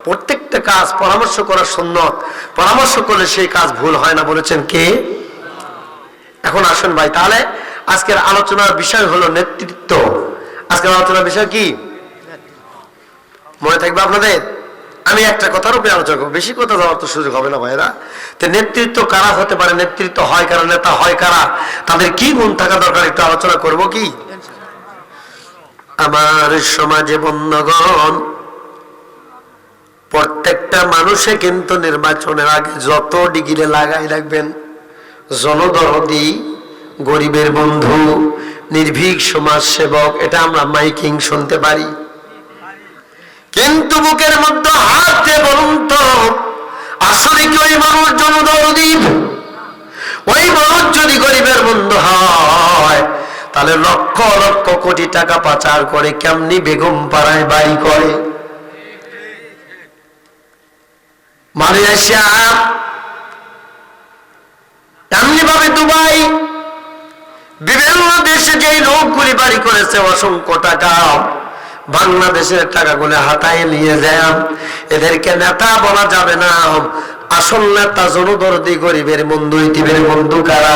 প্রত্যেকটা কাজ পরামর্শ করা সুন্নত, পরামর্শ করলে সেই কাজ ভুল হয় না, বলেছেন কে? এখন আসুন ভাই, তাহলে আজকের আলোচনার বিষয় হলো নেতৃত্ব। আজকের আলোচনার বিষয় কি মনে থাকবে আপনাদের? আমি একটা কথার উপরে আলোচনা করবো, বেশি কথা যাওয়ার তো সুযোগ হবে না ভাইরা। তো নেতৃত্ব কারা হতে পারে, নেতৃত্ব হয় কারা, নেতা হয় কারা, তাদের কি গুণ থাকা দরকার একটু আলোচনা করব কি? আমার সমাজে বন্ধুগণ, প্রত্যেকটা মানুষে কিন্তু নির্বাচনের আগে যত ডিগ্রি লাগাই রাখবেন, জনদরদি, গরিবের বন্ধু, নির্ভীক সমাজ সেবক, এটা আমরা মাইকিং শুনতে পারি, কিন্তু বুকের মধ্যে হাত দিয়ে বলুন তো আসলে কি ওই মানুষ জনদরদি? ওই মানুষ যদি গরিবের বন্ধু হয় তাহলে লক্ষ লক্ষ কোটি টাকা পাচার করে কেমনি বেগম পাড়ায় বাড়ি করে, মালয়েশিয়া, এমনি ভাবে দুবাই, বিভিন্ন দেশে যে লোকগুলি বাড়ি করেছে অসংখ্য টাকা, বাংলাদেশের টাকাগুলো হাতায় নিয়ে যায়। এদেরকে নেতা বলা যাবে না, আসল নেতা জনদরদি, গরিবের বন্ধু, ইতিমের বন্ধু কারা,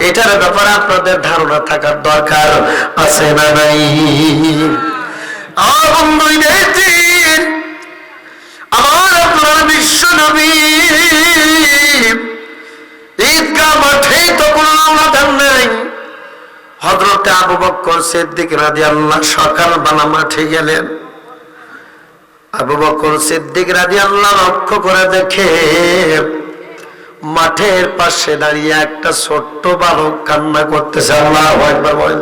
এটার ব্যাপারে আপনাদের ধারণা থাকার দরকার আছে না নাই? আমার আপনার বিশ্ব নবী ঈদগাহ মাঠে তো কোনো আওলাদ নাই, হযরতে আবু বকর সিদ্দিক রাদিয়াল্লাহু সকালবেলা মাঠে গেলেন। আবু বকর সিদ্দিক রাদিয়াল্লাহু লক্ষ্য করে দেখে মাঠের পাশে দাঁড়িয়ে একটা ছোট্ট বালক কান্না করতেছে। আল্লাহু আকবার বলেন।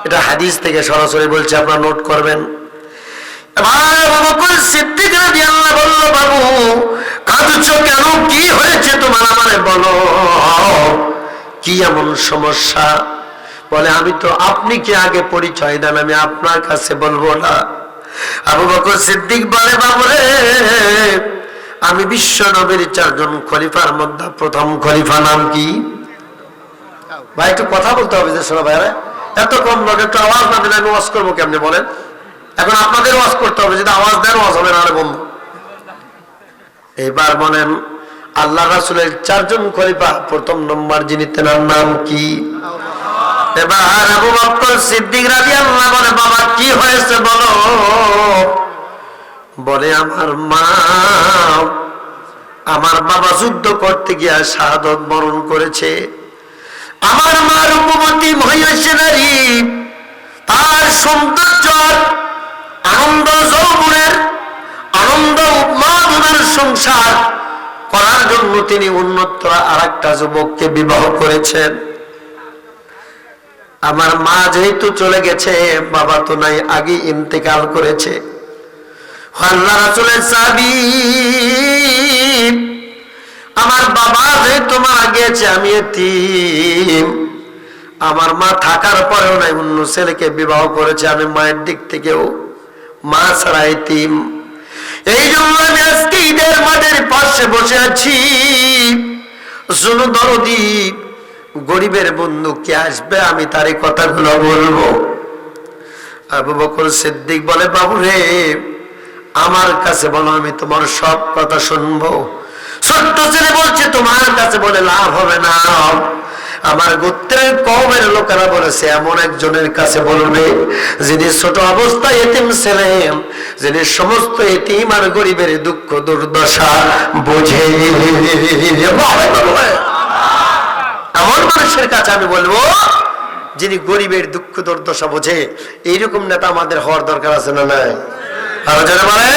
এটা হাদিস থেকে সরাসরি বলছে, আপনারা নোট করবেন। আবু বকর সিদ্দিক রাদিয়াল্লাহু বলল, বাবু কাঁদছো কেন, কি হয়েছে তোমার, আমারে বলো, কি এমন সমস্যা? বলে, আমি তো, আপনি কি আগে পরিচয় দেন, আমি আপনার কাছে বলবো না। আবু বকর সিদ্দিক বলে, বাবুরে আমি বিশ্ব নবীর 4 জন খলিফার মধ্যে প্রথম খলিফা, নাম কি? ভাই একটু কথা বলতে হবে যে শোনো ভাইরা, এত কম লোক, একটু আওয়াজ না দিলে আমি ওয়াজ করবো কেমনে বলেন? এখন আপনাদের ওয়াজ করতে হবে, যদি আওয়াজ দেন ওয়াজ হবে না, আরে বন্ধু। এইবার বলেন, আল্লাহ রাসূলের 4 জন খলিফা প্রথম নম্বর যিনি, তেনার নাম কি? এবার আবু বকর সিদ্দিক রাদিয়াল্লাহু বলে, বাবা কি হয়েছে বলো? বলে, আমার বাবা যুদ্ধ করতে গিয়ে শাহাদত বরণ করেছে। আমার মা রূপবতী মহিষী নারী, তার সৌন্দর্য, আনন্দ, যৌবনের আনন্দ, উন্মাদনার সংসার করার জন্য তিনি অন্যত্র আরেকটা যুবককে বিবাহ করেছেন। আমার মা যেহেতু চলে গেছে, বাবা তো নাই, আগে ইন্তেকাল করেছে। আল্লাহ রাসূলের সাহাবী, আমার বাবা যেহেতু মারা গেছে, আমি এতিম, আমার মা থাকার পরেও নাই, অন্য ছেলেকে বিবাহ করেছে, আমি মায়ের দিক থেকেও মা ছাড়া এতিম। এই জন্য আমি আজকে ঈদের মাঠের পাশে বসে আছি, জনদরদি, গরিবের বন্ধু কে আসবে, আমি তার এই কথাগুলো বলবো। আবু বকর সিদ্দিক বলে, বাবু রে আমার কাছে বলো, আমি তোমার সব কথা শুনবো। ছোট্ট ছেলে বলছে, তোমার কাছে বলে লাভ হবে না, আমার গোত্রের কওমের লোকেরা বলেছে এমন একজনের কাছে বলবে যিনি ছোট অবস্থায় এতিম ছিলেন, যিনি সমস্ত এতিম আর গরিবের দুঃখ দুর্দশা বোঝে। এমন মানুষের কাছে আমি বলবো যিনি গরিবের দুঃখ দুর্দশা বোঝে। এইরকম নেতা আমাদের হওয়ার দরকার আছে না নাই? আর যারা বলে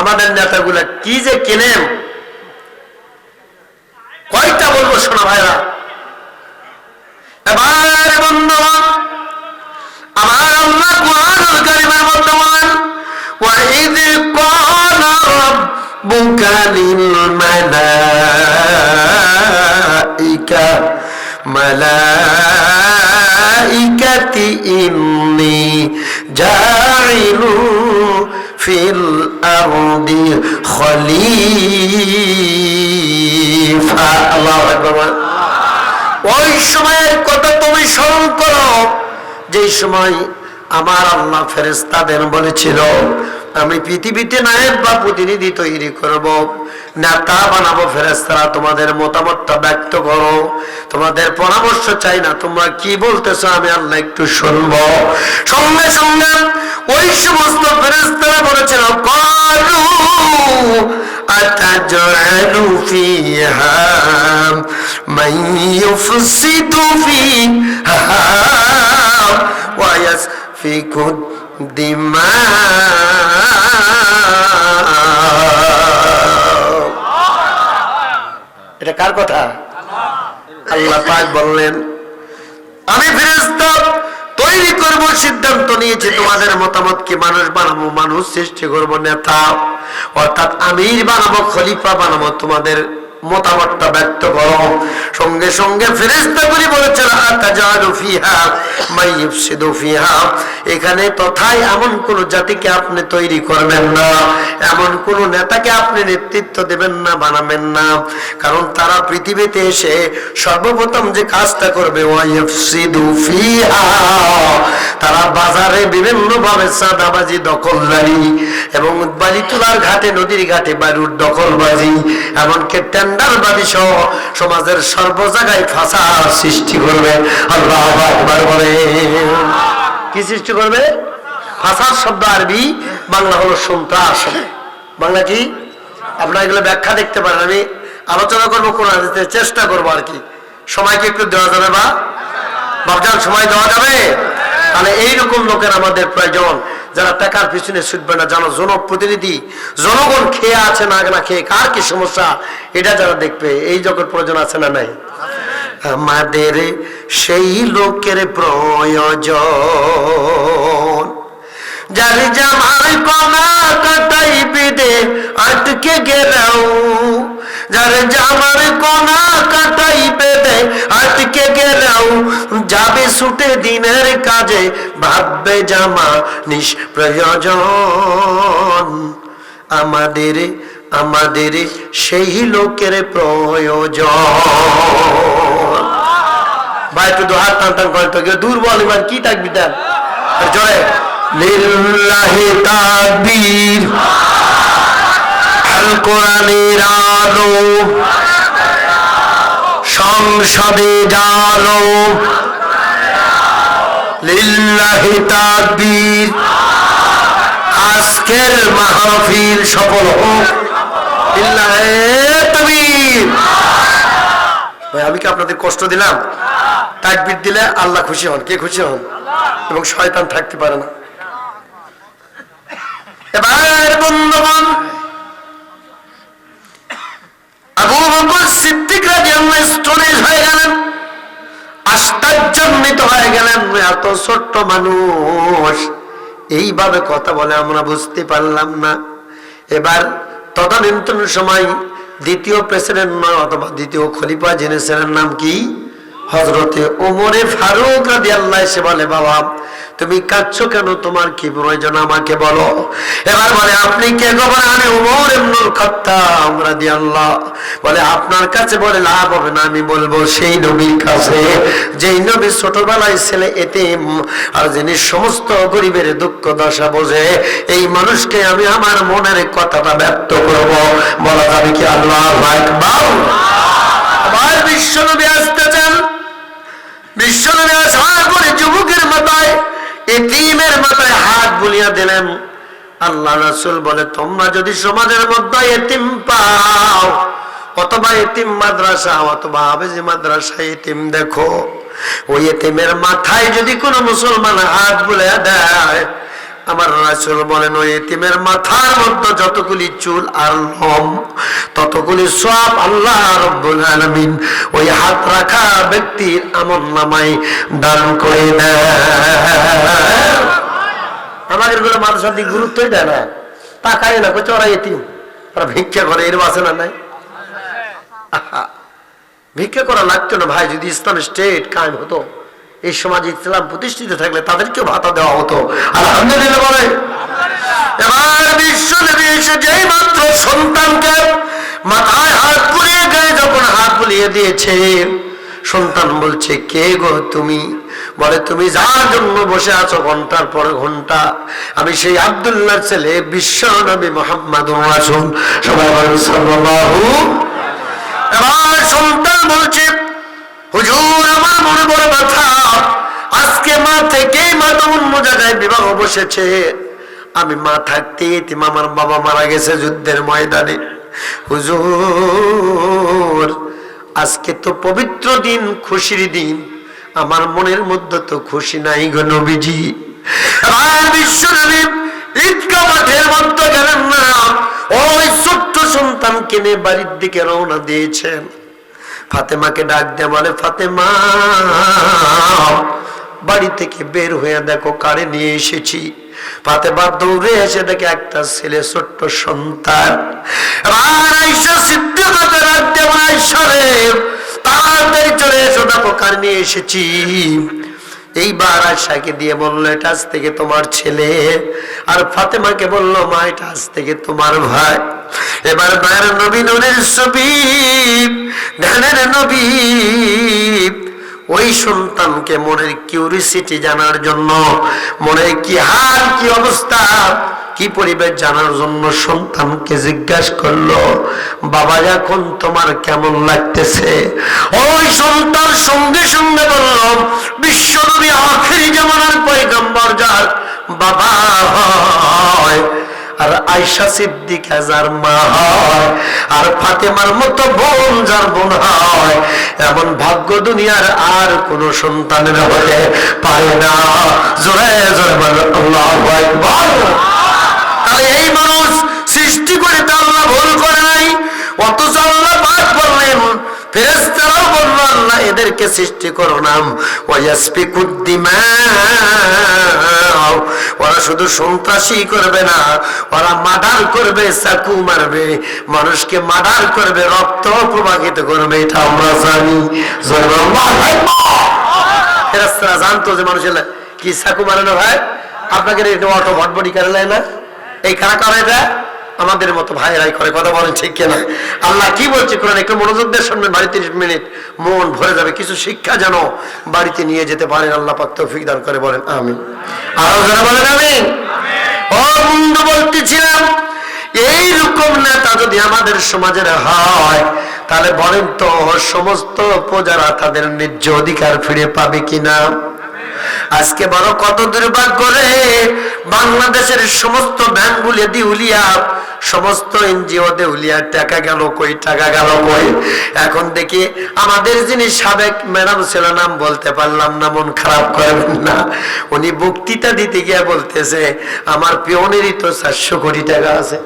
আমাদের নেতাগুলা কি যে কেনেন, কয়টা বলবো শোনা ভাইরা। এবার বন্ধু, আমার আল্লাহ কুরআনুল কারীমের মধ্যে বলেন, ওয়াইদ ক্বালা রাব্বুকা লিল মালাইকাতি ইন্নী জাইলু ফিল আরদি খলিফা। আল্লাহু আকবার। ওই সময়ের কথা তুমি স্মরণ করো যে সময় আমার আল্লাহ ফেরেশতাদের বলেছিল আমি পৃথিবীতে নায়েব বা প্রতিনিধি তৈরি করব, নেতা বানাবো। ফেরেশতারা তোমাদের মতামতটা ব্যক্ত করো, তোমাদের পরামর্শ চাই না, তোমরা কি বলতেছো আমি আল্লাহ একটু শুনবো। সঙ্গে সঙ্গে ওই সমস্ত ফেরেশতারা বলেছিল, ক্বালু আতাজআলু ফিহা মান ইউফসিদু ফিহা ওয়া ইয়াসফিকু দিমা। এটা কার কথা? আল্লাহ পাক বললেন, আমি ফেরেশতা তৈরি করব, সিদ্ধান্ত নিয়েছি। তোমাদের মতামত কি মানুষ বানাবো, মানুষ সৃষ্টি করব, নেতা অর্থাৎ আমির বানাবো, খলিফা বানাবো, তোমাদের মতামতটা ব্যক্ত করো। সঙ্গে সঙ্গে ফেরেশতাগুলি বলেছিল, আতাজালু ফিহা মান ইউফসিদু ফিহা, এখানে তথায় এমন কোন জাতিকে আপনি তৈরি করবেন না, এমন কোন নেতাকে আপনি নেতৃত্ব দেবেন না, বানাবেন না। কারণ তারা পৃথিবীতে এসে সর্বপ্রথম যে কাজটা করবে, ওয়া ইউফসিদু ফিহা, তারা বাজারে বিভিন্ন ভাবে চাঁদাবাজি, দখলদারি এবং বালি তোলার ঘাটে, নদীর ঘাটে বালুর দখলবাজি, এমনকি টেন্ডারবাজি সহ সমাজের সর্ব জায়গায় ফাসাদ সৃষ্টি করবে। আল্লাহু আকবার বলে। কি সৃষ্টি করবে? ফাসাদ শব্দ আরবি, বাংলা হলো সন্ত্রাস। বাংলা কি? আপনারা এগুলো ব্যাখ্যা দেখতে পারেন, আমি আলোচনা করবো কোরআন হাদিসের চেষ্টা করবো আর কি। সময়কে একটু দেওয়া যাবে বা বাবজান, সময় দেওয়া যাবে? তাহলে এইরকম লোকের আমাদের প্রয়োজন, যারা টাকার পিছনে ছুটবে না, যারা জনপ্রতিনিধি, জনগণ খেয়ে আছে না না খেয়ে, কার কি সমস্যা এটা যারা দেখবে, এই জগৎ প্রয়োজন আছে না নাই? আমাদের সেই লোকের প্রয়োজন, যার জামার কণা কাটাই বেঁধে আটকে গেলাও, যার জামার কণা কাটাই বেঁধে আটকে গেলাও, যাবে ছুটে দিনের কাজে, ভাববে জামা নিষ্প্রয়োজন। আমাদের আমাদের সেই লোকের প্রয়োজন। ভাই একটু হাত টান টান করে, তো দুর্বল ইমান কি থাকবি তার জোরে। লিল্লাহি তাকবীর, আল কোরআনের আলো সংসদে জালো, লিল্লাহি তাকবীর। আজকের মাহফিল সফল হোক, লিল্লাহি তাকবীর। ভাই আমি কি আপনাদের কষ্ট দিলাম? তাকবীর দিলে আল্লাহ খুশি হন। কে খুশি হন? এবং শয়তান থাকতে পারে না। এবার বন্ধুগণ, আবু বকর সিদ্দিক রাদিয়াল্লাহু স্টোরেজ হয়ে গেলেন, আশ্চর্যান্বিত হয়ে গেলেন। এত ছোট্ট মানুষ এইভাবে কথা বলে আমরা বুঝতে পারলাম না। এবার তদানীন্তন সময় দ্বিতীয় প্রেসিডেন্ট অথবা দ্বিতীয় খলিফা যিনি ছিলেন, নাম কি? হযরতে ওমরে ফারুক রাদিয়াল্লাহু এসে বলে, বাবা তুমি কাঁদছো কেন, তোমার কি প্রয়োজন আমাকে বলো। এবার বলে, আপনি কে গো? আমি ওমর ইবনুল খাত্তাব রাদিয়াল্লাহু। বলে, আপনার কাছে বলে লাভ হবে না, আমি বলবো সেই নবীর কাছে, যেই নবী ছোটবেলায় ছেলে এতিম আর যিনি সমস্ত গরিবের দুঃখ দশা বোঝে, এই মানুষকে আমি আমার মনের কথাটা ব্যক্ত করব। বলা যাবে কি? আল্লাহু আকবার। আবার বিশ্বনবী আসতে চান, বিশ্বনবী আসার পরে যুবকের মাথায়, এতিমের মাথায় হাত বুলিয়ে দিলেন। আল্লাহ রাসূল বলে, তোমরা যদি সমাজের মধ্যে এতিম পাও, অথবা এতিম মাদ্রাসা অথবা হাফেজি মাদ্রাসা এতিম দেখো, ওই এতিমের মাথায় যদি কোনো মুসলমান হাত বুলিয়ে দেয়, আমার রাসূল বলেন ওই এতিমের মাথার মধ্যে যতগুলি চুল আর লোম, ততগুলি সওয়াব আল্লাহ রাব্বুল আলামিন ওই হাত রাখা ব্যক্তির আমলনামায় দান করে দেয়। আমাদের গুলো মাদ্রাসার দিকে গুরুত্বই দেয় না, তাকায় না, কই ওরা এতিম, ওরা ভিক্ষা করে, এর আছে না নাই? ভিক্ষা করা লাগতো না ভাই, যদি ইসলাম স্টেট কায়েম হতো, এই সমাজে ইসলাম প্রতিষ্ঠিত থাকলে তাদেরকেও ভাতা দেওয়া হতো। আলহামদুলিল্লাহ বলে। এবার বিশ্ব নবী এসে যেই মাত্র সন্তানকে মাথায় হাত বুলিয়ে, গায়ে যখন হাত বুলিয়ে দিয়েছে, সন্তান বলছে, কে গো তুমি? বলে তুমি যার জন্য বসে আছো ঘন্টার পর ঘন্টা, আমি সেই আব্দুল্লাহর ছেলে বিশ্ব নবী মুহাম্মদুর রাসূল সবাই বলেন সাল্লাল্লাহু। এবার সন্তান বলছে, হুজুর আমার মনে বড় ব্যথা, আজকে মা থেকেই মা তো অন্য জায়গায় বিবাহ বসেছে, আমি মা থাকতে এতিম, আমার বাবা মারা গেছে যুদ্ধের ময়দানে। হুজুর আজকে তো পবিত্র দিন, খুশির দিন, আমার মনের মধ্যে তো খুশি নাই গো নবীজি। আর বিশ্ব নবী ঈদগাহ মাঠের মধ্যে গেলেন না, ওই ছোট্ট সন্তানকে নিয়ে বাড়ির দিকে রওনা দিয়েছেন। ফাতেমাকে ডাক দিয়ে বলে, ফাতেমা বাড়ি থেকে বের হয়ে দেখো কারে নিয়ে এসেছি। ফাতেমা দৌড়ে এসে দেখে একটা ছেলে, ছোট্ট সন্তান। আয়েশা সিদ্দিকাকে ডাক দিয়ে বলে, আয়েশা রে তাড়াতাড়ি চলে এসো, দেখো কারে নিয়ে এসেছি। এইবার আয়েশাকে দিয়ে বললো, এটা আজ থেকে তোমার ছেলে। আর ফাতেমাকে বললো, মা এটা আজ থেকে তোমার ভাই। এবার মায়ের নবী, নূরের ছবি, ধ্যানের নবী ওই সন্তানকে মনের কিউরিসিটি জানার জন্য, মনের কি হাল, কি অবস্থা, কি পরিবেশ জানার জন্য সন্তানকে জিজ্ঞাসা করলো, বাবা এখন তোমার কেমন লাগতেছে? ওই সন্তান সঙ্গে সঙ্গে বলল, বিশ্বনবী আখিরি জামানার পয়গম্বর যার বাবা হয়, আর আয়েশা সিদ্দিকা যার মা হয়, আর ফাতেমার মতো বোন যার বোন হয়, এমন ভাগ্য দুনিয়ার আর কোন সন্তানের হতে পারে না। জোরে জোরে বলেন আল্লাহু আকবার। তাহলে এই মানুষ সৃষ্টি করে তো আল্লাহ ভুল করে নাই, অথচ আল্লাহ পাক বললেন, ফেরেশতারাও বলল, আল্লাহ এদেরকে সৃষ্টি করো না, ওয়াসফিকুদ্দিমা, ওরা শুধু সন্ত্রাসী করবে না, ওরা মার্ডার করবে, চাকু মারবে, মানুষকে মার্ডার করবে, রক্ত প্রবাহিত করবে, এটা আমরা জানি। ফেরেশতারা জানতো যে মানুষের কি চাকু মারে না ভাই, আপনাকে অটো ভটভটি করে না, এই কারা করে এটা আমাদের মতো ভাইরাই করে, কথা বলেন ঠিক কিনা? আল্লাহ কি বলছে কোরআন, একটু মনোযোগ দিয়ে শুনবেন, 30 মিনিট মন ভরে যাবে, কিছু শিক্ষা যেন বাড়িতে নিয়ে যেতে পারেন, আল্লাহ পাক তৌফিক দান করে, বলেন আমিন। আরো যারা বলেন আমিন। ও বন্ধু বলতেছিলাম, এইরকম নেতা যদি আমাদের সমাজের হয়, তাহলে বলেন তো সমস্ত প্রজারা তাদের ন্যায্য অধিকার ফিরে পাবে কিনা? আজকে বড় কত দুর্ভাগ্য রে, বাংলাদেশের সমস্ত ব্যাংকগুলি দিউলিয়া, সমস্ত এনজিও দেউলিয়া, টাকা গেল কই, টাকা গেল কই। এখন দেখি আমাদের যিনি সাবেক ম্যাডাম ছিল, নাম বলতে পারলাম না, মন খারাপ করবেন না, উনি বক্তৃতা দিতে গিয়ে বলতেছে, আমার পিওনেরই তো 400 কোটি টাকা আছে।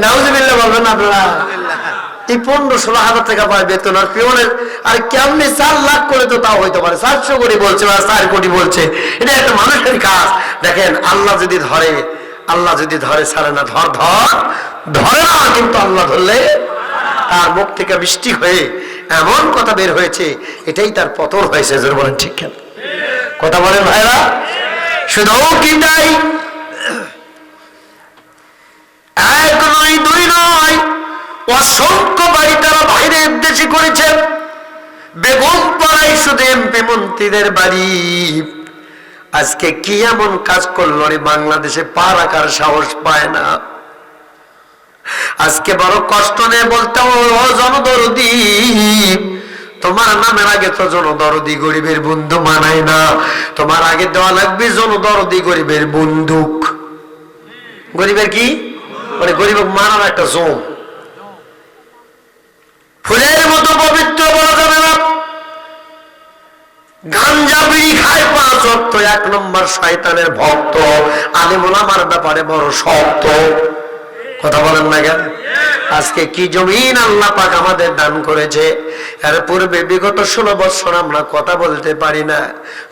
নাউজুবিল্লাহ বলবেন আপনারা? এই 15-16 হাজার টাকা পায় বেতন, আর পিওনের আর কেমনি 4 লাখ করে তো তাও হইতে পারে, 400 কোটি বলছে বা 4 কোটি বলছে, এটা একটা মানুষের কাজ। দেখেন আল্লাহ যদি ধরে, আল্লাহ যদি ধরে ছাড়ে না, ধরে না, কিন্তু আল্লাহ ধরলে তার মুখ থেকে বৃষ্টি হয়ে এমন কথা বের হয়েছে, এটাই তার পতন হয়েছে। যারা বলেন ঠিক কেন? কথা বলেন ভাইরা? শুধু কি তাই? এক নয়, দুই নয়, অসংখ্য বাড়ি তারা বাইরের দেশে করেছে। বেগম পাড়ায় শুধু এমপি মন্ত্রীদের বাড়ি। আজকে কি এমন কাজ করলো রে, বাংলাদেশে পা রাখার সাহস পায় না। আজকে বড় কষ্ট নিয়ে বলতে, ও জনদরদি, তোমার নামের আগে তো জনদরদি গরিবের বন্ধু মানায় না, তোমার আগে দেওয়া লাগবে জনদরদি গরিবের বন্দুক। গরিবের কি মানে, গরিব মানার একটা জম, ফুলের মতো পবিত্র বলা যাবে না। গাঞ্জা বিড়ি খায় 5 ওয়াক্ত, 1 নম্বর শয়তানের ভক্ত, আলেম ওলামার ব্যাপারে বড় শক্ত। কথা বলেন না কেন? আজকে কি জমিন আল্লাহ পাক আমাদের দান করেছে, এর পূর্বে বিগত 16 বছর আমরা কথা বলতে পারি না,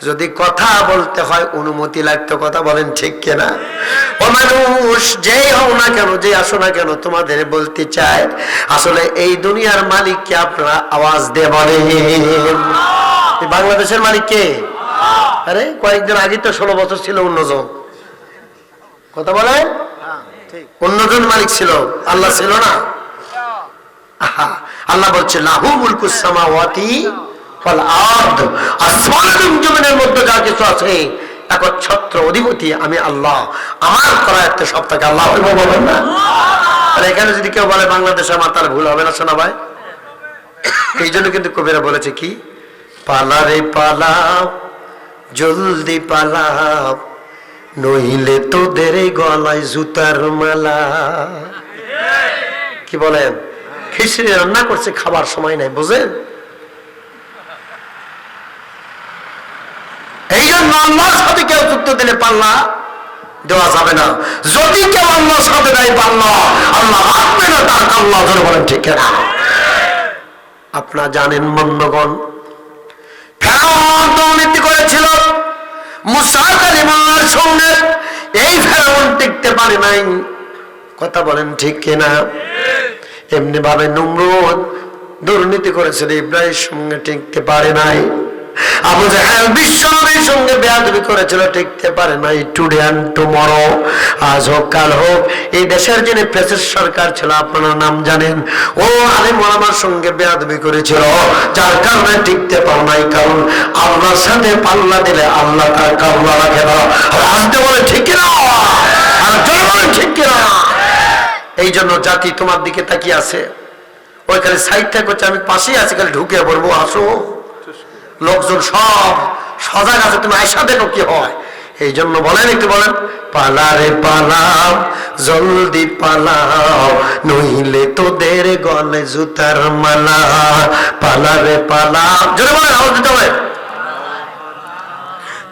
যদি কথা বলতে হয় অনুমতি লাগতো। কথা বলেন ঠিক কিনা? ও মানুষ, যেই হও না কেন, যে আসো না কেন, তোমাদের বলতে চায়, আসলে এই দুনিয়ার মালিক কে আপনারা আওয়াজ দিয়ে বলেন? বাংলাদেশের মালিক কে? আরে কয়েকদিন আগে তো 16 বছর ছিল অন্যজন। কথা বলেন, অন্যজন মালিক ছিল, আল্লাহ ছিল না। আল্লাহ বলছে লাহু মুলকুস সামাওয়াতি ফল আর্দ, আসমান এবং জমিনের মধ্যে যা কিছু আছে একচ্ছত্র অধিপতি আমি আল্লাহ, আমার করা একটা সপ্তাহে আল্লাহ বলবেন না? আর এখানে যদি কেউ বলে বাংলাদেশে আমার, তার ভুল হবে না শোনা ভাই? এই জন্য কিন্তু কবিরা বলেছে কি, পালারে পালাও জলদি পালাও, নইলে তোদের গলায় জুতার মালা। কি বলেন? খিচুড়ি রান্না করছে, খাবার সময় নাই, বুঝেন? এই জন্য আল্লাহর সাথে কেউ যুক্ত দিলে পাল্লা দেওয়া যাবে না। যদি কেউ আল্লাহর সাথে দেয় পাল্লা, আল্লাহ রাখবে না তার আল্লাহ ধরে বলেন ঠিক না? আপনারা জানেন বন্ধুগণ, ফেরাউন দুর্নীতি করেছিল মুসা কালিমার সঙ্গে, এই ফেরাউন টিকতে পারে নাই। কথা বলেন ঠিক কিনা? এমনি ভাবে নমরুদ দুর্নীতি করেছিল, ইব্রাহিমের সঙ্গে টিকতে পারে নাই। আবু জাহেল বিশ্বনবীর সঙ্গে বেয়াদবি করেছিল, টিকতে পারে নাই। টুডে এন্ড টুমরো, আজ হোক কাল হোক, এই দেশের যিনি ফ্যাসিস্ট সরকার ছিল আপনারা নাম জানেন, ও আলেম ওলামার সঙ্গে বেয়াদবি করেছিল, যার কারণে টিকতে পারে নাই। কারণ আল্লাহর সাথে পাল্লা দিলে আল্লাহ তার কাল্লা রাখে না। আসতে বলে ঠিক না, আর জোরে বলে ঠিক কিনা? এই জন্য জাতি তোমার দিকে তাকিয়ে আছে, ওইখানে সাইডটা করছে, আমি পাশেই আছি, খালি ঢুকে পড়বো, আসো। লোকজন সব সজাগ আছে, তুমি আয়সা দেখো কি হয়। এই জন্য বলেন, একটু বলেন, পালারে পালাও জলদি পালাও, নইলে তোদের গলে জুতার মালা। পালারে পালাও, জোরে বলেন, আওয়াজ দিতে হবে,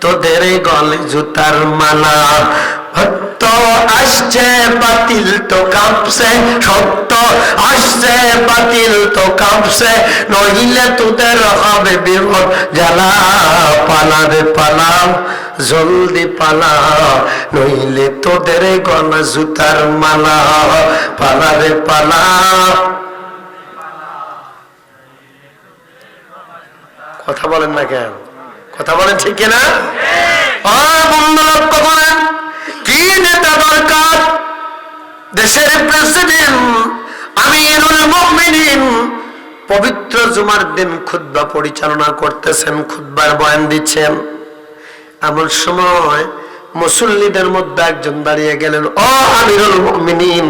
তোদের গলে জুতার মালা। সত্য আসছে বাতিল তো কাঁপছে, সত্য আসছে বাতিল তো কাঁপছে, নইলে তোদের হবে বিপদ জ্বালা। পালারে পালাও জলদি পালাও, নইলে তোদের গলা জুতার মালা। পালারে পালাও। কথা বলেন না কেন? কথা বলেন ঠিক কিনা? বন্ধু লক্ষ্য করেন, কি নেতা দরকার? দেশের প্রেসিডেন্ট আমিরুল মুমিনিন পবিত্র জুমার দিন খুতবা পরিচালনা করতেছেন, খুতবার বয়ান দিচ্ছেন। এমন সময় মুসল্লিদের মধ্যে একজন দাঁড়িয়ে গেলেন, ও আমিরুল মুমিনিন,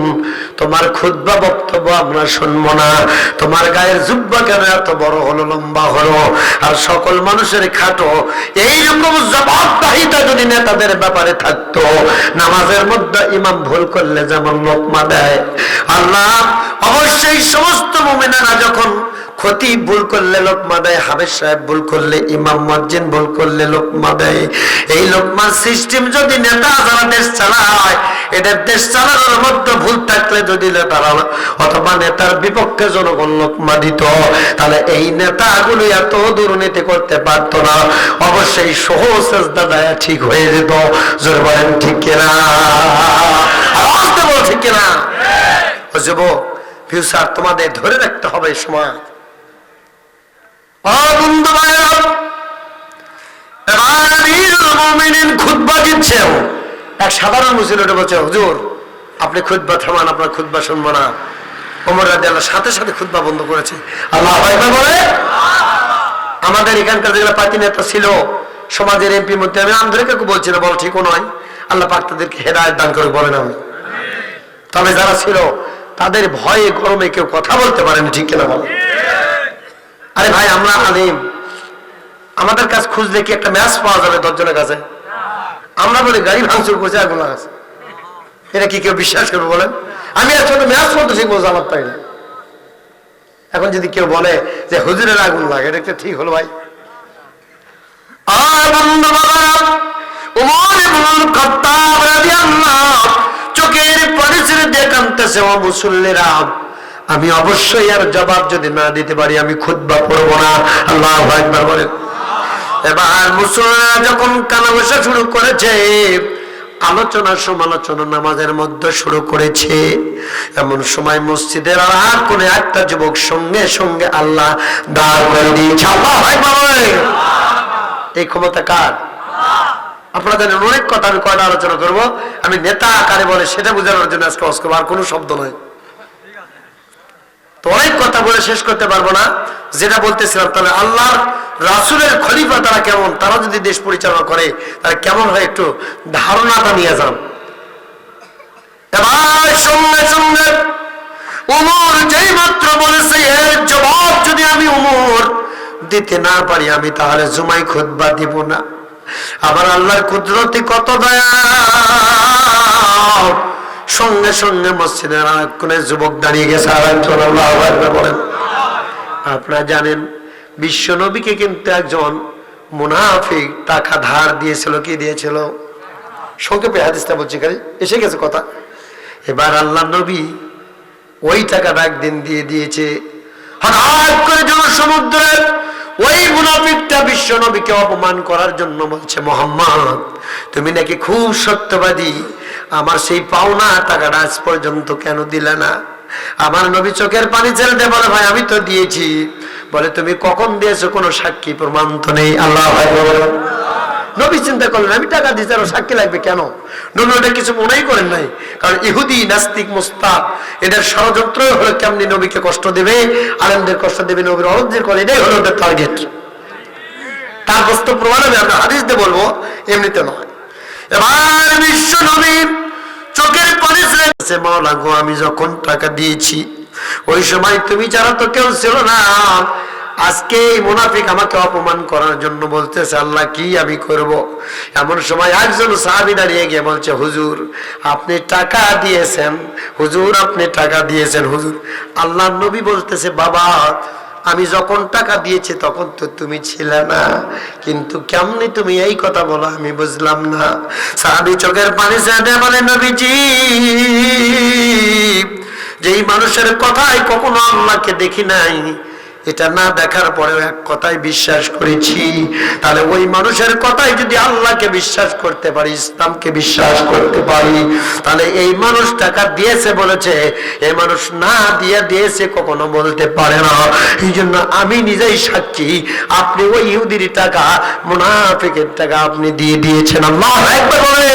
তোমার খুতবা বক্তব্য আমরা শুনবো না। তোমার গায়ের জুব্বা কেন এত বড় হলো, লম্বা হলো, আর সকল মানুষের খাটো? এইরকম জবাবদাহিতা যদি নেতাদের ব্যাপারে থাকতো, নামাজের মধ্যে ইমাম ভুল করলে যেমন লোকমা দেয়, আল্লাহ অবশ্যই সমস্ত মুমিনেরা যখন খতিব ভুল করলে লোকমা দেয়, হাফেজ সাহেব ভুল করলে, ইমাম মুয়াজ্জিন ভুল করলে লোকমা দেয়। এই লোকমার সিস্টেম যদি নেতা যারা দেশ চালায়, এদের দেশ চালানোর মধ্যে ভুল থাকলে যদি নেতারা অথবা নেতার বিপক্ষে জনগণ লোকমা দিত, তাহলে এই নেতাগুলো এত দুর্নীতি করতে পারতো না। অবশ্যই সহজ সেজদা দেয় ঠিক হয়ে যেত। জোর বলেন ঠিক কিনা? আওয়াজ দেবো ঠিক কিনা? যুবক, ফিউচার তোমাদের ধরে রাখতে হবে এই সময়। এক সাধারণ মুসলিম বলছে, হুজুর আপনি খুতবা থামান, আপনার খুতবা শুনবো না। ওমর রাদিয়াল্লাহু সাথে সাথে খুতবা বন্ধ করেছে। আল্লাহু আকবার বলে। আমাদের এখানকার যেগুলো পার্টি নেতা ছিল, সমাজের এমপি মধ্যে, আমি আন্দোলনকে বলছি না, বল ঠিক নয়, আল্লাহ পাক তাদেরকে হেদায়েত দান করে বলেন আমি। তবে যারা ছিল তাদের ভয়ে গরমে কেউ কথা বলতে পারেনি, ঠিক কিনা বল? আরে ভাই, আমরা আলিম, আমাদের কাছে খুঁজলে কি একটা ম্যাচ পাওয়া যাবে 10 জনের কাছে? আমরা বলি গাড়ি ভাঙচুর করছে, আগুন লাগাচ্ছে, এটা কি কেউ বিশ্বাস করবে বলেন? আমি আর ছোট ম্যাচ পড়তে শিখবো, জামাত পাই না। এখন যদি কেউ বলে যে হুজুরের আগুন লাগে, এটা একটা ঠিক হলো ভাই? চোখের পানি ছেড়ে দিয়ে কাঁদতেছে, ও মুসল্লিরা, আমি অবশ্যই আর জবাব যদি না দিতে পারি আমি খুতবা পড়বো না। আল্লাহু আকবার বলেন। এবার মুসল্লিরা যখন কানাঘুষা শুরু করেছে, আলোচনা সমালোচনা নামাজের মধ্যে শুরু করেছে, এমন সময় মসজিদের আর কোনে একটা যুবক সঙ্গে সঙ্গে আল্লাহ দাঁড় করে দিয়েছে। আল্লাহু আকবার। এই ক্ষমতা কার? আপনারা জানেন অনেক কথা, আমি কয়টা আলোচনা করবো, আমি নেতা কারে বলে সেটা বোঝানোর জন্য আজকে আর কোনো শব্দ নয়। তো অনেক কথা বলে শেষ করতে পারবো না। যেটা বলতেছিলাম, তাহলে আল্লাহর রাসূলের খলিফা তারা কেমন, তারা যদি দেশ পরিচালনা করে তারা কেমন হয় একটু ধারণাটা নিয়ে যান। এবার সঙ্গে সঙ্গে ওমর যেই মাত্র বলেছে এর জবাব যদি আমি ওমর দিতে না পারি আমি তাহলে জুমায় খুতবা দিব না। আবার আল্লাহর কুদরতে কত দয়া, সঙ্গে সঙ্গে মসজিদের আরেক কোণে যুবক দাঁড়িয়ে গেছে। আল্লাহু আকবার বলেন। আপনারা জানেন বিশ্ব নবীকে কিন্তু একজন মুনাফিক টাকা ধার দিয়েছিল। কি দিয়েছিল? সংক্ষেপে হাদিসটা বলছি, এসে গেছে কথা। এবার আল্লাহ নবী ওই টাকাটা একদিন দিয়ে দিয়েছে। হঠাৎ করে জনসমুদ্রের ওই মুনাফিকটা বিশ্ব নবীকে অপমান করার জন্য বলছে, মুহাম্মদ তুমি নাকি খুব সত্যবাদী, আমার সেই পাওনা টাকাটা আজ পর্যন্ত কেন দিলে না? আমার নবী চোখের পানি ছেড়ে দিয়ে বলে, ভাই আমি তো দিয়েছি। বলে, তুমি কখন দিয়েছো? কোনো সাক্ষী প্রমাণ তো নেই। আল্লাহ নবী চিন্তা করলেন, আমি টাকা দিয়েছি, আরো সাক্ষী লাগবে কেন? নবী ওটা কিছু মনেই করেন নাই, কারণ ইহুদি নাস্তিক মুস্তাক এদের ষড়যন্ত্র হলো কেমনি নবীকে কষ্ট দেবে, আলেমদের কষ্ট দেবে, নবীর অরজ্জের করে, এটাই হলো ওদের টার্গেট। তার বস্তু প্রমাণ আমি আপনার হাদিস দিয়ে বলবো, এমনিতে নয়। এবার বিশ্ব নবী চোখের পানি ছেড়ে, মাওলা গো আমি যখন টাকা দিয়েছি ওই সময় তুমি যারা তো কেউ ছিল না, আজকে এই মুনাফিক আমাকে অপমান করার জন্য বলতেছে, আল্লাহ কি আমি করব? এমন সময় একজন সাহাবী দাঁড়িয়ে গিয়ে বলছে, হুজুর আপনি টাকা দিয়েছেন, হুজুর আপনি টাকা দিয়েছেন। হুজুর আল্লাহ নবী বলতেছে, বাবা আমি যখন টাকা দিয়েছি তখন তো তুমি ছিলে না, কিন্তু কেমনি তুমি এই কথা বলো আমি বুঝলাম না। সাহাবী চোখের পানি ছেড়ে বলে, নবীজি যেই মানুষের কথায় কখনো আল্লাহকে দেখি নাই, এটা না দেখার পরেও এক কথায় বিশ্বাস করেছি, তাহলে ওই মানুষের কথাই যদি আল্লাহকে বিশ্বাস করতে পারি, ইসলামকে বিশ্বাস করতে পারি, তাহলে এই মানুষ টাকা দিয়েছে বলেছে, এই মানুষ না দিয়ে দিয়েছে কখনো বলতে পারে না। এই জন্য আমি নিজেই সাক্ষী, আপনি ওই ইহুদির টাকা, মুনাফিকের টাকা আপনি দিয়ে দিয়েছেন। আল্লাহু আকবার বলে।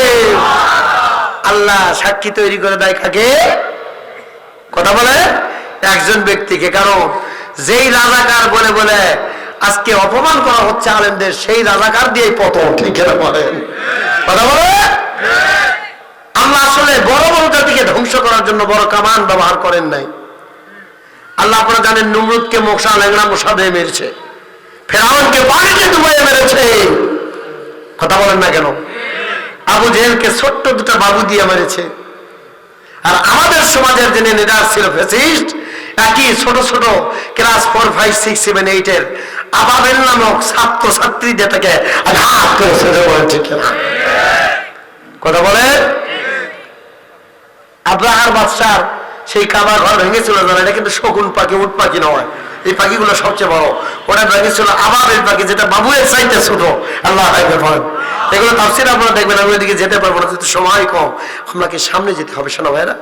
আল্লাহ সাক্ষী তৈরি করে দেয় কাকে? কথা বলে একজন ব্যক্তিকে। কারণ যেই রাজাকার বলে বলে আজকে অপমান করা হচ্ছে আলেমদের, সেই রাজাকার দিয়ে পতন। ঠিক বলেন? কথা বলে। আল্লাহ আসলে বড় বড় জাতিকে ধ্বংস করার জন্য বড় কামান ব্যবহার করেন নাই। আল্লাহ আপনারা জানেন নমরুদকে মশা ল্যাংড়া মশা দিয়ে মেরেছে, ফেরাউনকে পানিতে ডুবাইয়ে মেরেছে। কথা বলেন না কেন? আবু জেহেলকে ছোট্ট দুটা বাবু দিয়ে মেরেছে। আর আমাদের সমাজের যিনি লিডার ছিল ফ্যাসিস্ট, একই ছোট ছোট ক্লাস 4, 5, 6, 7, 8 এর আবাবেল নামক ছাত্র ছাত্রীদের তাকে আঘাত করেছে। কথা বলে। আব্রাহার বাদশার সেই কাবা ঘর ভেঙেছিল, এটা কিন্তু শকুন পাখি, উট পাখি নয়, এই পাখিগুলো সবচেয়ে বড়। ওটা ভেঙেছিল আবাবেল পাখি, যেটা বাবুয়ের চাইতে ছোট। আল্লাহ বলেন। এগুলো তাফসীর আপনারা দেখবেন। আমি ওইদিকে যেতে পারবো না, যেহেতু সময় কম। আপনাকে সামনে যেতে হবে। শোনো ভাইরা,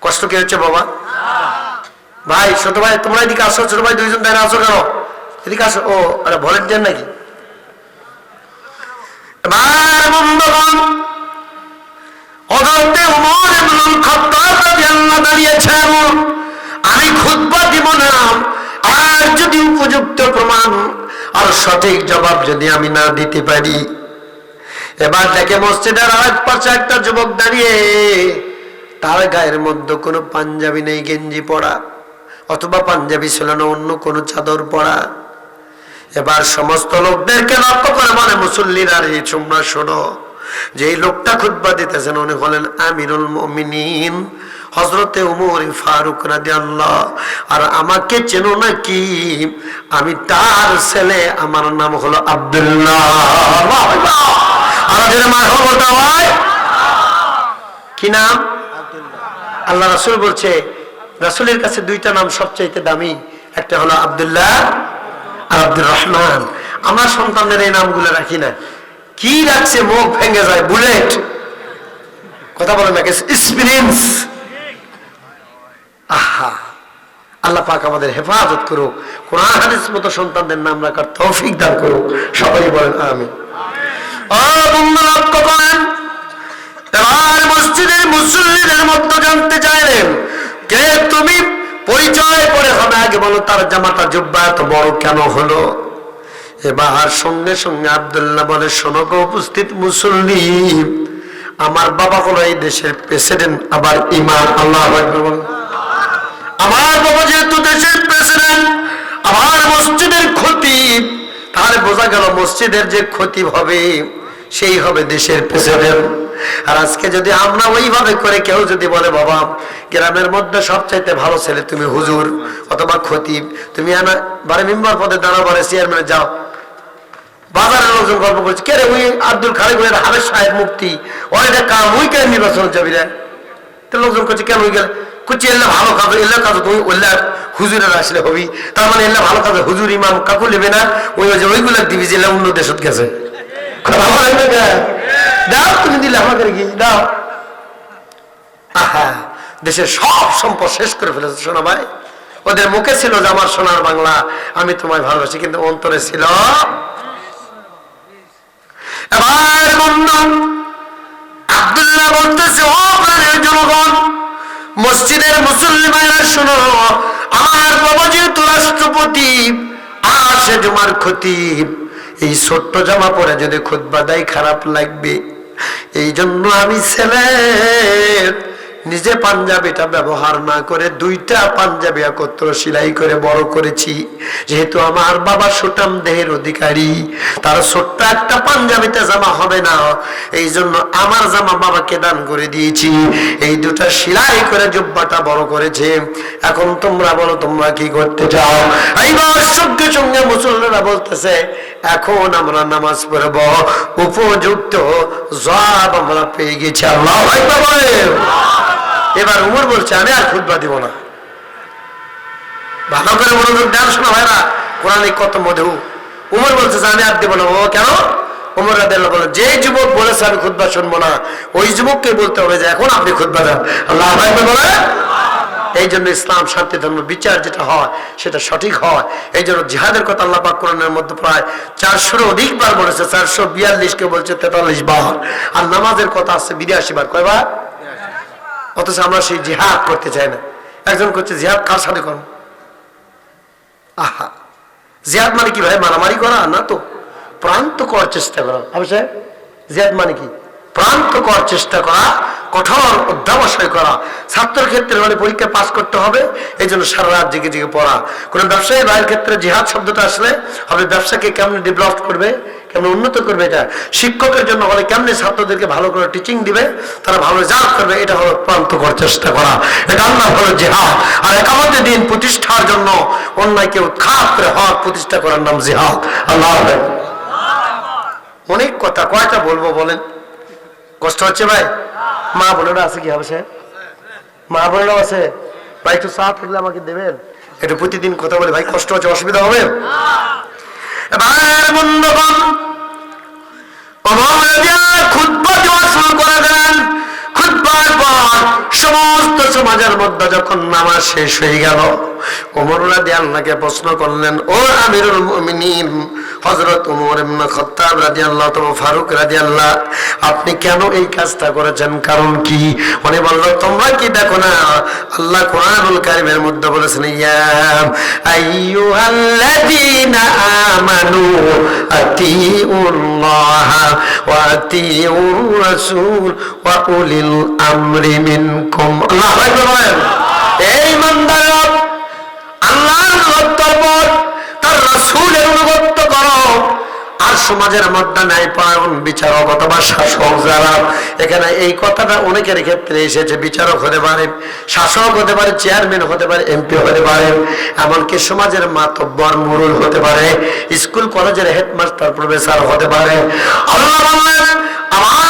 কষ্ট কি হচ্ছে বাবা? ভাই ছোট ভাই তোমরা এদিকে আসো, ছোট ভাই দুইজন দাঁড়িয়ে আসো কেন? এদিকে আসো। ও আরে ভলেন্টিয়ার নাকি? আমি খুতবা দিব না, আর যদি উপযুক্ত প্রমাণ আর সঠিক জবাব যদি আমি না দিতে পারি। এবার দেখে মসজিদের আরেক পাশে একটা যুবক দাঁড়িয়ে, তার গায়ের মধ্যে কোনো পাঞ্জাবি নেই, গেঞ্জি পরা, অথবা পাঞ্জাবি ছিল না, অন্য কোনো চাদর পরা। এবার সমস্ত লোকদেরকে লক্ষ্য করে বলে, মুসল্লিরা রে তোমরা শোনো, যে লোকটা খুতবা দিতেছেন উনি হলেন আমিরুল মুমিনিন হযরতে ওমর ফারুক রাদিয়াল্লাহু। আর আমাকে চেনো নাকি? আমি তার ছেলে, আমার নাম হলো আব্দুল্লাহ। কি নাম? আল্লাহ রাসূল বলছে, রাসূলের কাছে দুইটা নাম সবচাইতে দামি, একটা হলো আব্দুল্লাহ আর আব্দুর রহমান। আমার সন্তানদের এই নামগুলো রাখি না। কি রাখছে? মুখ ভেঙে যায়, বুলেট। কথা বলে না, এক্সপেরিয়েন্স। আহা, আল্লাহ পাক আমাদের হেফাজত করুক, কোরআন হাদিস মতো সন্তানদের নাম রাখার তৌফিক দান করুক। সবাই বলেন আমিন। লক্ষ্য করেন, এবার মসজিদের মুসল্লিদের মধ্যে জানতে চাইলেন, কে তুমি পরিচয় করে হবে। আগে বলো তার জামাটা জুব্বা এত বড় কেন হলো? এবার সঙ্গে সঙ্গে আব্দুল্লাহ বলে, শোনো গো উপস্থিত মুসল্লি, আমার বাবা হলো এই দেশের প্রেসিডেন্ট, আবার ইমাম। আল্লাহু আকবার বলো। আমার বাবা যেহেতু দেশের প্রেসিডেন্ট, আমার মসজিদের খতিব, তাহলে বোঝা গেল মসজিদের যে খতিব হবে সেই হবে দেশের প্রেসিডেন্ট। আর আজকে যদি আমরা ওইভাবে করে কেউ যদি বলে, বাবা গ্রামের মধ্যে সবচাইতে ভালো ছেলে তুমি হুজুর অথবা খতিব, তুমি বারে মেম্বার পদে দাঁড়াও, বারে চেয়ারম্যানে যাও, বাজারের লোকজন গল্প করছে, কে রে ওই আব্দুল খালিক হাবেশ সাহেব মুফতি, ওইটা কাম ওই কেন নির্বাচন যাবি রে? তো লোকজন করছে কেন ওই গেলে, কুচি এলে ভালো কাজ, এলে কাজ তুমি ওইলা হুজুরের আসলে হবি, তার মানে এলে ভালো কাজ হুজুর ইমাম কাকু নেবে না, ওই ওইগুলা দিবি যে অন্য দেশত গেছে। দাও তুমি দিলে আমাকে কি দাও। আহা, দেশের সব সম্পদ শেষ করে ফেলেছে। শোনা ভাই, ওদের মুখে ছিল যে আমার সোনার বাংলা, আমি তোমায় ভালোবাসি, কিন্তু অন্তরে ছিল। এবার বন্ধু আব্দুল্লাহ বলতেছে, ও প্রাণের জনগণ, মসজিদের মুসলমানরা শোনো, আমার বাবা যেহেতু রাষ্ট্রপতি আর সে জমার খতিব, এই ছোট্ট জামা পরে যদি খুতবা দেয় খারাপ লাগবে, এই জন্য আমি ছেলে নিজে পাঞ্জাবিটা ব্যবহার না করে দুইটা পাঞ্জাবি একত্র সেলাই করে বড় করেছি। যেহেতু আমার বাবা সুঠাম দেহের অধিকারী, তার ছোট্ট একটা পাঞ্জাবিতে জামা হবে না, এই জন্য আমার জামা বাবাকে দান করে দিয়েছি। এই দুটা সেলাই করে জুব্বাটা বড় করেছে। এখন তোমরা বলো তোমরা কি করতে চাও? এইবার সঙ্গে সঙ্গে মুসল্লিরা বলতেছে, এখন আমরা নামাজ পড়ব, উপযুক্ত জবাব আমরা পেয়ে গেছি। আল্লাহু আকবার বলেন। এবার উমর বলছে, আমি আর খুতবা দিব না। ভালো করে মনোযোগ দেন শোনা ভাইরা, কোরআনে কত মধু। উমর বলছে যে আমি আর দিব না। ও কেন? উমর রাদিয়াল্লাহু বলে, যে যুবক বলেছে আমি খুতবা শুনবো না, ওই যুবককে বলতে হবে যে এখন আপনি খুতবা দেন। আল্লাহু আকবার বলে। এই জন্য ইসলাম শান্তি ধর্ম, বিচার যেটা হয় সেটা সঠিক হয়। এই জন্য জিহাদের কথা আল্লাহ পাক কোরআনের মধ্যে প্রায় 400-র অধিক বার বলেছে, 442 কে বলছে 43 বার। আর নামাজের কথা আছে 82 বার। কয়বার? অথচ আমরা সেই জিহাদ করতে চাই না। একজন করছে জিহাদ কার সাথে করো? আহা, জিহাদ মানে কি ভাই? মারামারি করা না তো, প্রান্ত করার চেষ্টা করা। অবশ্যই জিহাদ মানে কি? প্রান্ত করার চেষ্টা করা, কঠোর অধ্যাবসায় করা। ছাত্রের ক্ষেত্রে মানে পরীক্ষা পাস করতে হবে, এই জন্য সারা রাত জেগে জেগে পড়া। কোন ব্যবসায়ী ভাইয়ের ক্ষেত্রে জিহাদ শব্দটা আসলে হবে ব্যবসাকে কেমন ডেভেলপ করবে, কেমন উন্নত করবে। এটা শিক্ষকের জন্য হলে কেমনি ছাত্রদেরকে ভালো করে টিচিং দিবে, তারা ভালো রেজাল্ট করবে, এটা হলো প্রান্ত করার চেষ্টা করা। এটা আল্লাহ হলো জিহাদ। আর একামতে দিন প্রতিষ্ঠার জন্য অন্যায়কে উৎখাত করে হক প্রতিষ্ঠা করার নাম জিহাদ। আল্লাহ। অনেক কথা, কয়টা বলবো বলেন? কষ্ট হচ্ছে ভাই? মা বোনেরা আছে কি? হবে সাহেব, মা বোনেরাও আছে ভাই, একটু চা থাকলে আমাকে দেবেন, একটু প্রতিদিন কথা বলে ভাই, কষ্ট হচ্ছে, অসুবিধা হবে? এবার বন্ধুগণ, খুতবা দেওয়া শুরু করে দেন। খুতবার পর সমস্ত সমাজের মধ্যে যখন নামাজ শেষ হয়ে গেল, ওমর রাদিয়াল্লাহকে প্রশ্ন করলেন, ও আমিরুল মুমিনিন হযরত ওমর ইবনে খাত্তাব রাদিয়াল্লাহু তাআলা, ফারুক রাদিয়াল্লাহু, আপনি কেন এই কাজটা করেছেন? কারণ কি? উনি বলল, তোমরা কি দেখো না আল্লাহ কোরআনুল কারীমের মধ্যে বলেছেন, ইয়া আইয়ুহাল্লাযীনা আমানু আতিউল্লাহ ওয়া আতিউর রাসূল ওয়া উলিল আমরি মিনকুম। আল্লাহু আকবার বলেন। এই ইমানদাররা আল্লাহর অনুগত্য কর, তার রাসূলের অনুগত্য করো। আর সমাজের মধ্যে ন্যায়পরায়ণ বিচারক অথবা শাসক যারা, এখানে এই কথাটা অনেকের ক্ষেত্রে এসেছে, বিচারক হতে পারে, শাসক হতে পারে, চেয়ারম্যান হতে পারে, এমপি হতে পারে, এমনকি সমাজের মাতব্বর মুরুল হতে পারে, স্কুল কলেজের হেডমাস্টার প্রফেসর হতে পারে। আল্লাহ বললেন, আমার